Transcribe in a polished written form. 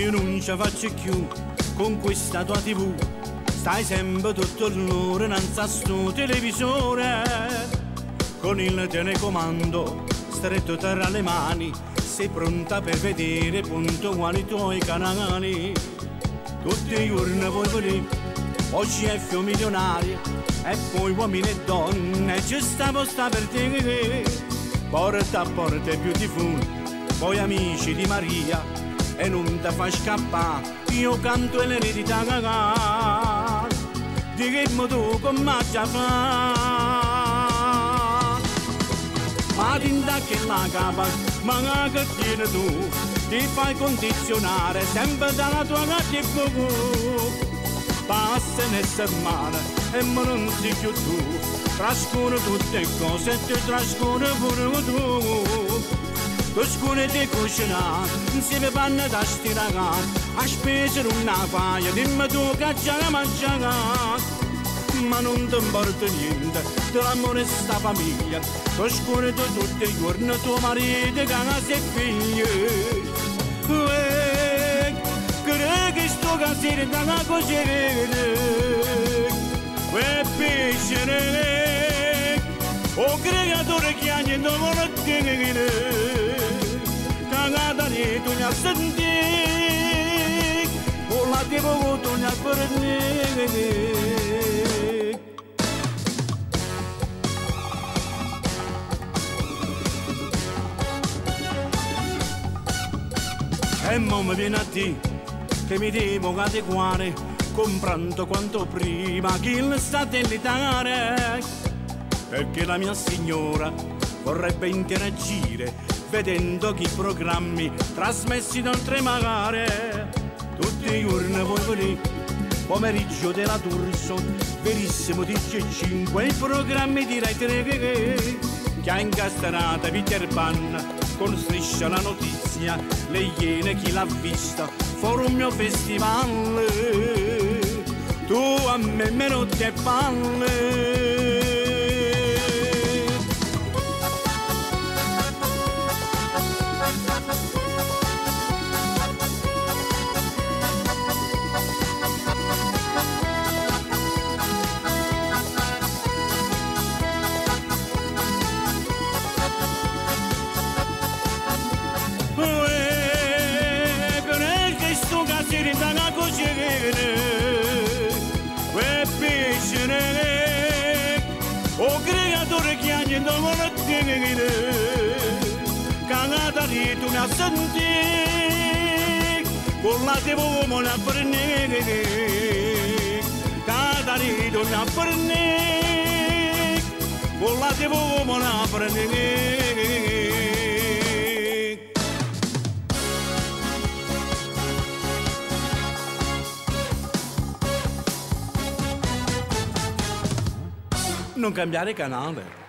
io non ci faccio più con questa tua TV. Stai sempre tutto l'ora innanzi a sto televisore, con il telecomando stretto tra le mani, sei pronta per vedere puntuali i tuoi canali. Tutti i giorni vuoi venire, oggi è figlio milionario, e poi uomini e donne ci sta per te. Porta a porta beautiful, poi amici di Maria, e non ti fa scappare, io canto l'eredità. Dimmi tu come già fa, ma tinta che la capa, ma che tieni tu, ti fai condizionare sempre dalla tua cattiva. Passa una settimana e ma non sei più tu, trascorre tutte cose e ti trascorre pure tu. Tu scuri di cucinare, insieme panna da stirare, a spese una paia, dimmi tu che c'è da mangiare. Ma non ti importa niente dell'amore sta famiglia, tu scuri tutti i giorni tuo marito, casa e figli. Credi che sto casino dalla cucina, e piacere, o creatore che ha niente vuole dire, cagata di tu ne ha sentito, o la devo tu ne ha fornito. E mo mi viene a te che mi devo adeguare, comprando quanto prima che il satellitare, perché la mia signora vorrebbe interagire vedendo che i programmi trasmessi d'oltremare. Tutti i giorni vuoi venire, pomeriggio della D'Urso, verissimo TG5, i programmi di Rai 3 che ha incastrata Peter Pan con Striscia la notizia, le Iene chi l'ha vista, Forum mio festival, tu a me meno te palle. Dalla cucina, e piacere, o creatore che ha niente vuole dire, cagata di tu ne ha sentito, con la devo me la fornire, cagata di tu ne ha fornire, con la devo me la fornire. Non cambiare canale.